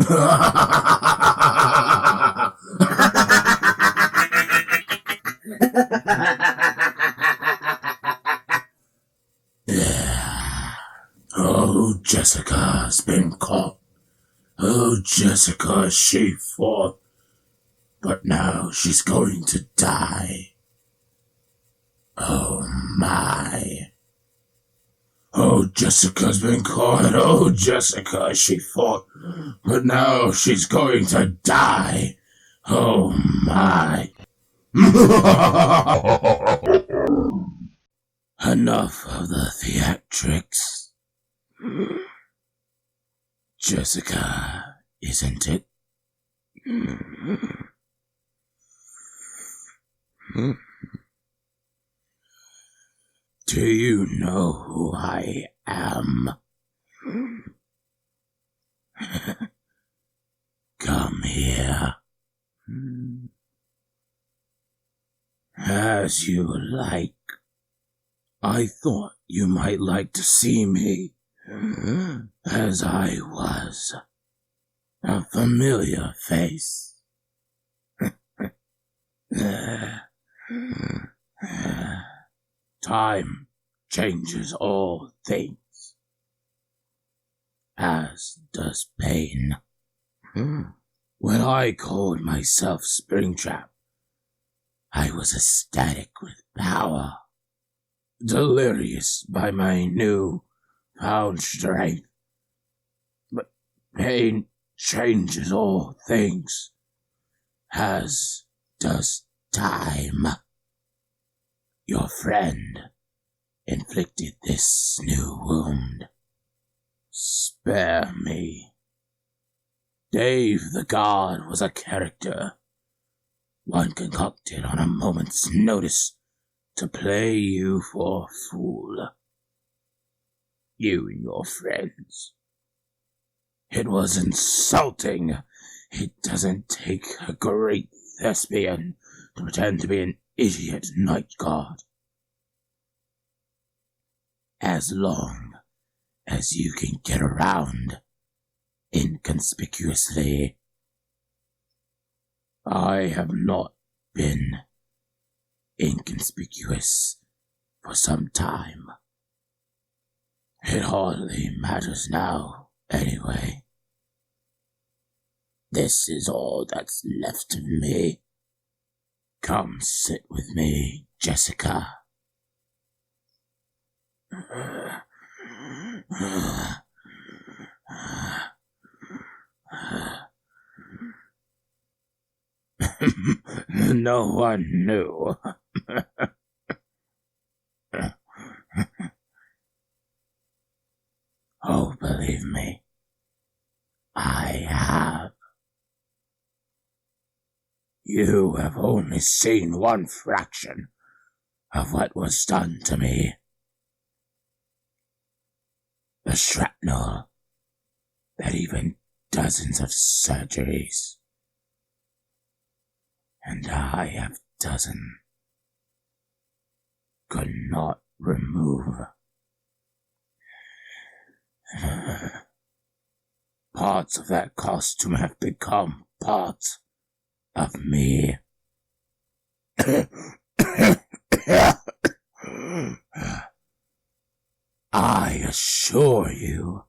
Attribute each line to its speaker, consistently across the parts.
Speaker 1: Oh, Jessica's been caught. Oh, Jessica, she fought. But now she's going to die. Oh, my. Oh, Jessica's been caught. Oh, Jessica, she fought. But now she's going to die. Oh, my. Enough of the theatrics. Jessica, isn't it? Do you know who I am? Come here. As you like. I thought you might like to see me as I was. A familiar face. Time changes all things, as does pain. When I called myself Springtrap, I was ecstatic with power, delirious by my new found strength. But pain changes all things, as does time. Your friend inflicted this new wound. Spare me. Dave the God was a character, one concocted on a moment's notice to play you for a fool. You and your friends. It was insulting. It doesn't take a great thespian to pretend to be an idiot night guard. As long as you can get around inconspicuously. I have not been inconspicuous for some time. It hardly matters now, anyway. This is all that's left of me. Come sit with me, Jessica. No one knew. Oh, believe me, I have. You have only seen one fraction of what was done to me. The shrapnel that even dozens of surgeries, and I have dozen, could not remove. Parts of that costume have become parts of me. I assure you,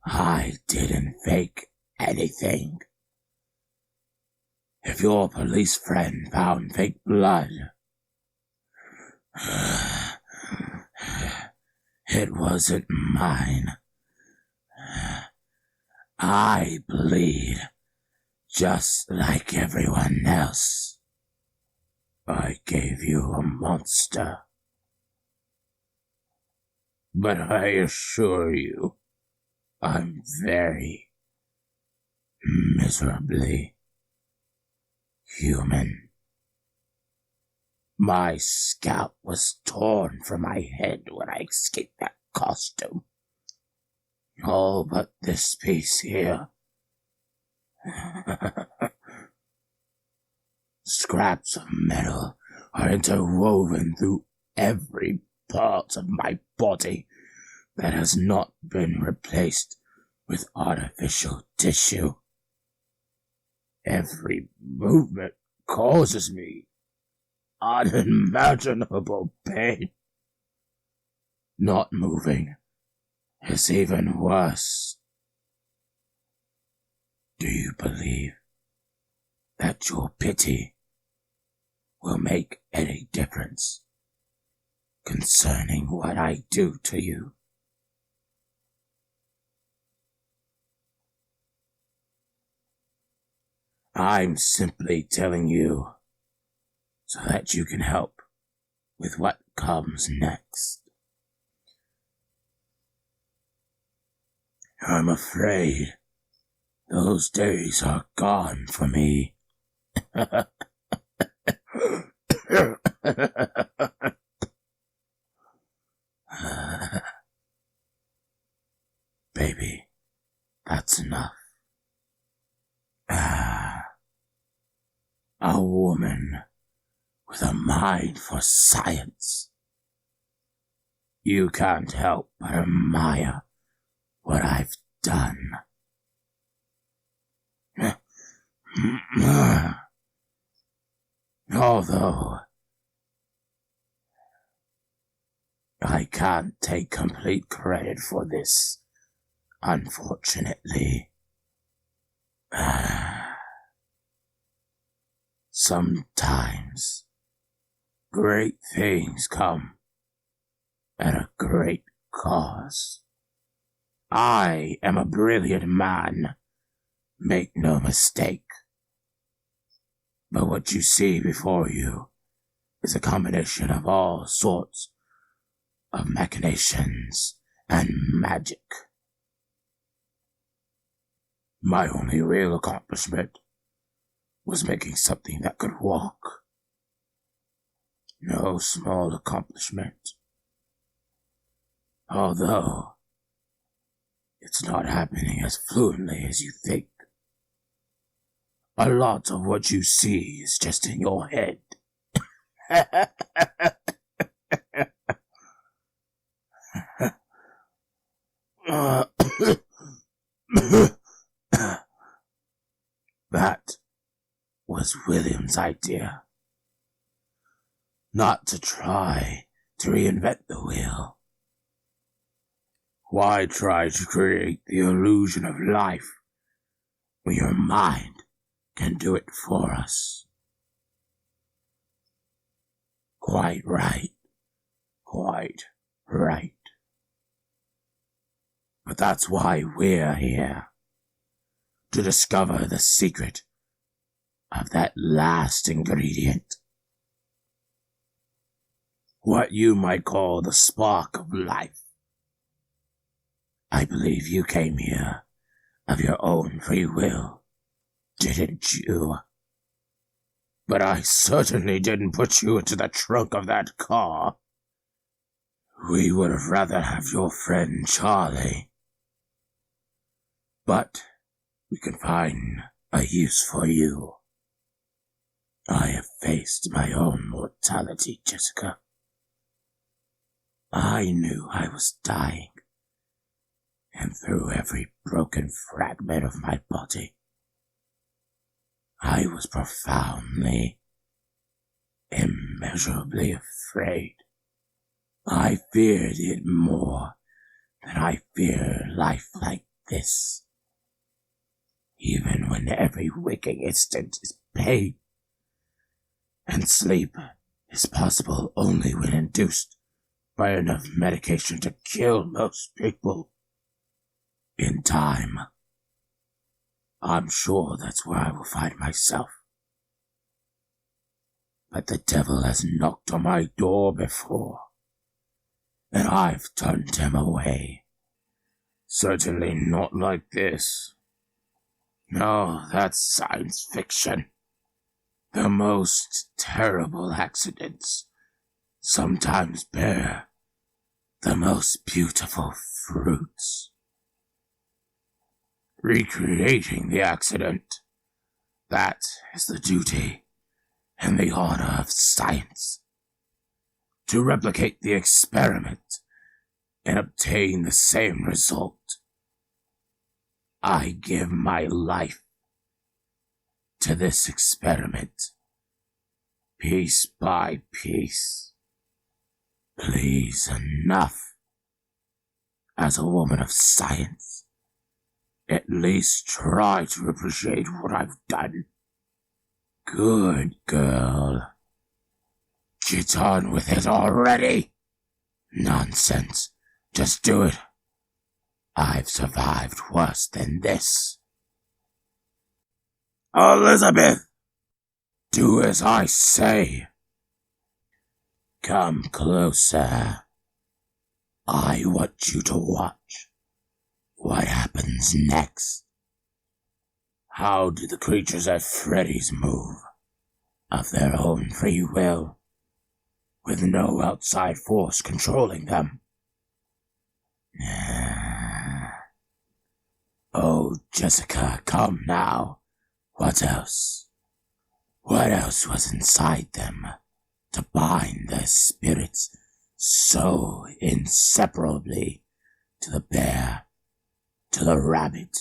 Speaker 1: I didn't fake anything. If your police friend found fake blood, it wasn't mine. I bleed just like everyone else. I gave you a monster. But I assure you, I'm very miserably human. My scalp was torn from my head when I escaped that costume. All but this piece here. Scraps of metal are interwoven through every part of my body that has not been replaced with artificial tissue. Every movement causes me unimaginable pain. Not moving is even worse. Do you believe that your pity will make any difference concerning what I do to you? I'm simply telling you so that you can help with what comes next. I'm afraid those days are gone for me. Baby, that's enough. A woman with a mind for science. You can't help but admire what I've done. Although I can't take complete credit for this, unfortunately. Sometimes great things come at a great cause. I am a brilliant man, make no mistake. But what you see before you is a combination of all sorts of machinations and magic. My only real accomplishment was making something that could walk. No small accomplishment. Although it's not happening as fluently as you think. A lot of what you see is just in your head. That was William's idea. Not to try to reinvent the wheel. Why try to create the illusion of life when your mind can do it for us? Quite right. Quite right. But that's why we're here. To discover the secret of that last ingredient. What you might call the spark of life. I believe you came here of your own free will, didn't you? But I certainly didn't put you into the trunk of that car. We would have rather have your friend Charlie. But we can find a use for you. I have faced my own mortality, Jessica. I knew I was dying, and through every broken fragment of my body, I was profoundly, immeasurably afraid. I feared it more than I fear life like this. Even when every waking instant is pain, and sleep is possible only when induced by enough medication to kill most people. In time, I'm sure that's where I will find myself. But the devil has knocked on my door before, and I've turned him away. Certainly not like this. No, that's science fiction. The most terrible accidents sometimes bear the most beautiful fruits. Recreating the accident, that is the duty and the honor of science. To replicate the experiment and obtain the same result. I give my life to this experiment, piece by piece. Please, enough. As a woman of science, at least try to appreciate what I've done. Good girl. Get on with it already. Nonsense. Just do it. I've survived worse than this. Elizabeth! Do as I say. Come closer. I want you to watch what happens next. How do the creatures at Freddy's move? Of their own free will, with no outside force controlling them. Oh, Jessica, come now. What else? What else was inside them to bind their spirits so inseparably to the bear, to the rabbit,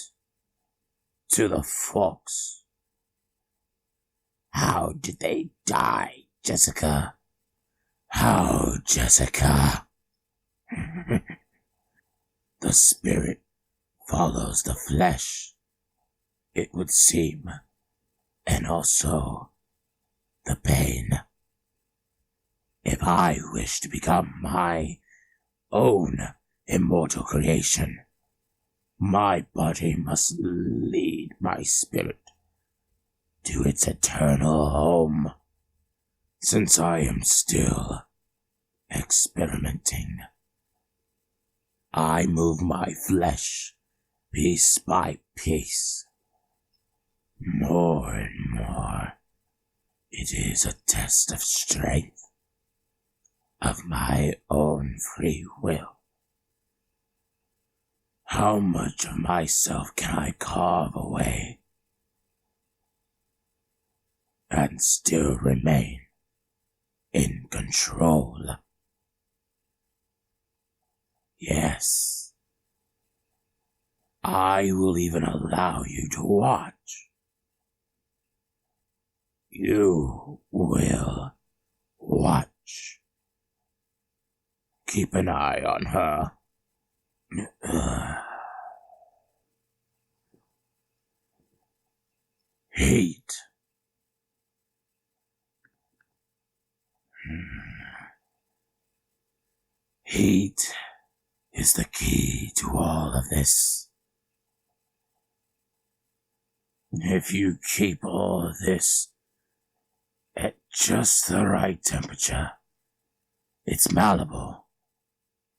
Speaker 1: to the fox? How did they die, Jessica? How, Jessica? The spirit follows the flesh, it would seem, and also the pain. If I wish to become my own immortal creation, my body must lead my spirit to its eternal home, since I am still experimenting. I move my flesh piece by piece, more and more. It is a test of strength, of my own free will. How much of myself can I carve away and still remain in control? Yes, I will even allow you to watch. You will watch. Keep an eye on her. Heat. Heat is the key to all of this. If you keep all of this at just the right temperature, it's malleable,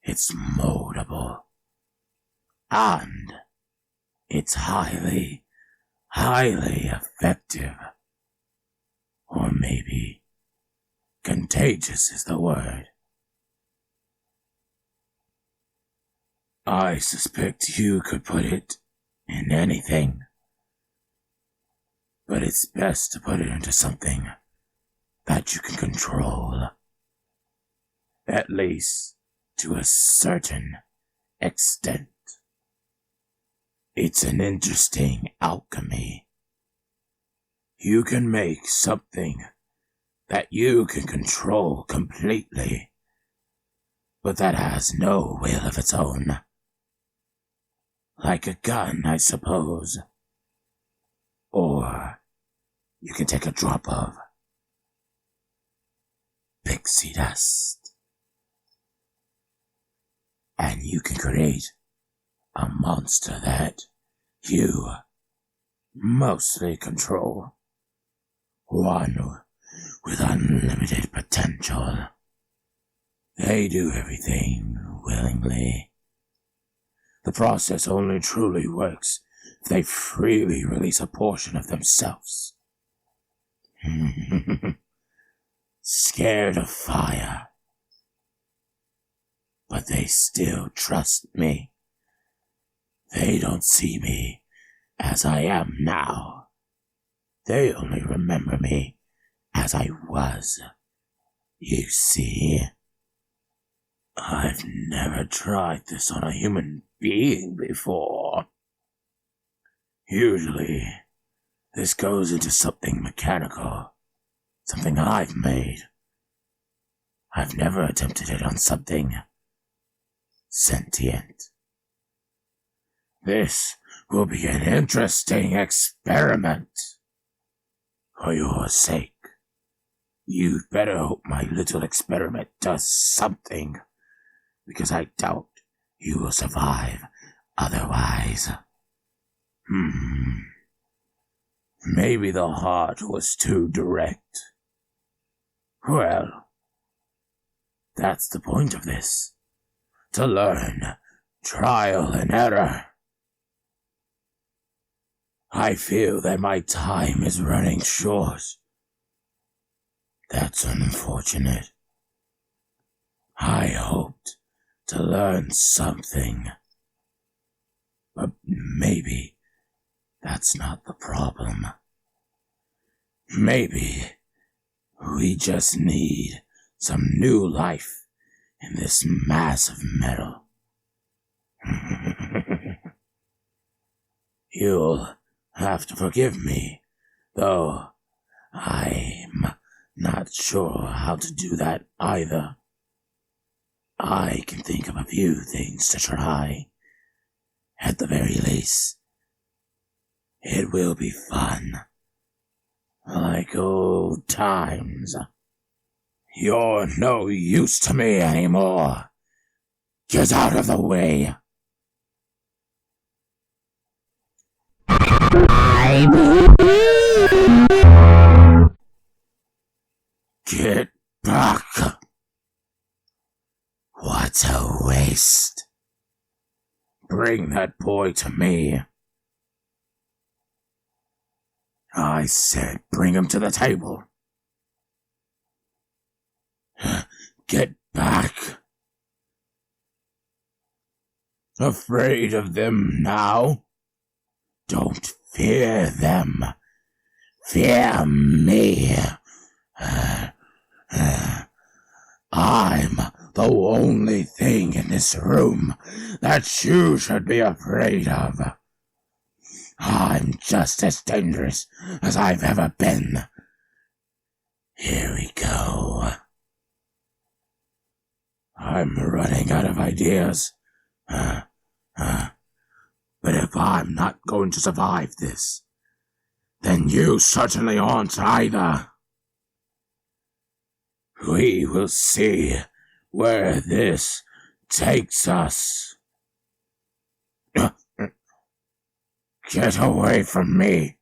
Speaker 1: it's moldable, and it's highly effective. Or maybe contagious is the word. I suspect you could put it in anything, but it's best to put it into something that you can control, at least to a certain extent. It's an interesting alchemy. You can make something that you can control completely, but that has no will of its own. Like a gun, I suppose. Or you can take a drop of pixie dust, and you can create a monster that you mostly control. One with unlimited potential. They do everything willingly. The process only truly works if they freely release a portion of themselves. Scared of fire. But they still trust me. They don't see me as I am now. They only remember me as I was. You see, I've never tried this on a human being before. Usually, this goes into something mechanical, something I've made. I've never attempted it on something sentient. This will be an interesting experiment. For your sake, you'd better hope my little experiment does something, because I doubt you will survive otherwise. Maybe the heart was too direct. Well, that's the point of this. To learn, trial and error. I feel that my time is running short. That's unfortunate. I hoped to learn something. But maybe that's not the problem. Maybe we just need some new life in this mass of metal. You'll have to forgive me, though I'm not sure how to do that either. I can think of a few things to try. At the very least, it will be fun. Like old times. You're no use to me anymore. Get out of the way. Get back. What a waste. Bring that boy to me. I said bring him to the table. Get back. Afraid of them now? Don't fear them. Fear me. I'm the only thing in this room that you should be afraid of. I'm just as dangerous as I've ever been. Here we go. I'm running out of ideas. But if I'm not going to survive this, then you certainly aren't either. We will see where this takes us. Get away from me.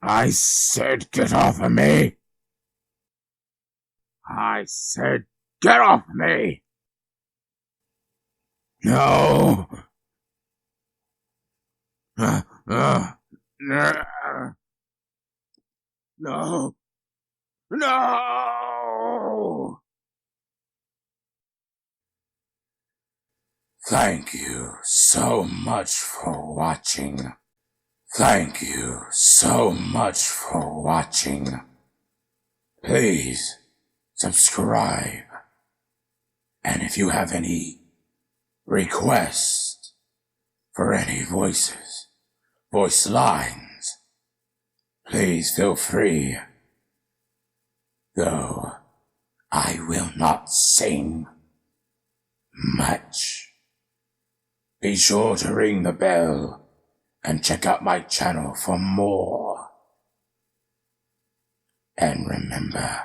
Speaker 1: I said get off of me. I said get off me. No. No. No. No. Thank you so much for watching. Thank you so much for watching. Please subscribe. And if you have any requests for any voice lines, please feel free. Though I will not sing much. Be sure to ring the bell and check out my channel for more. And remember,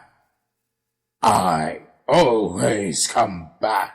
Speaker 1: I always come back.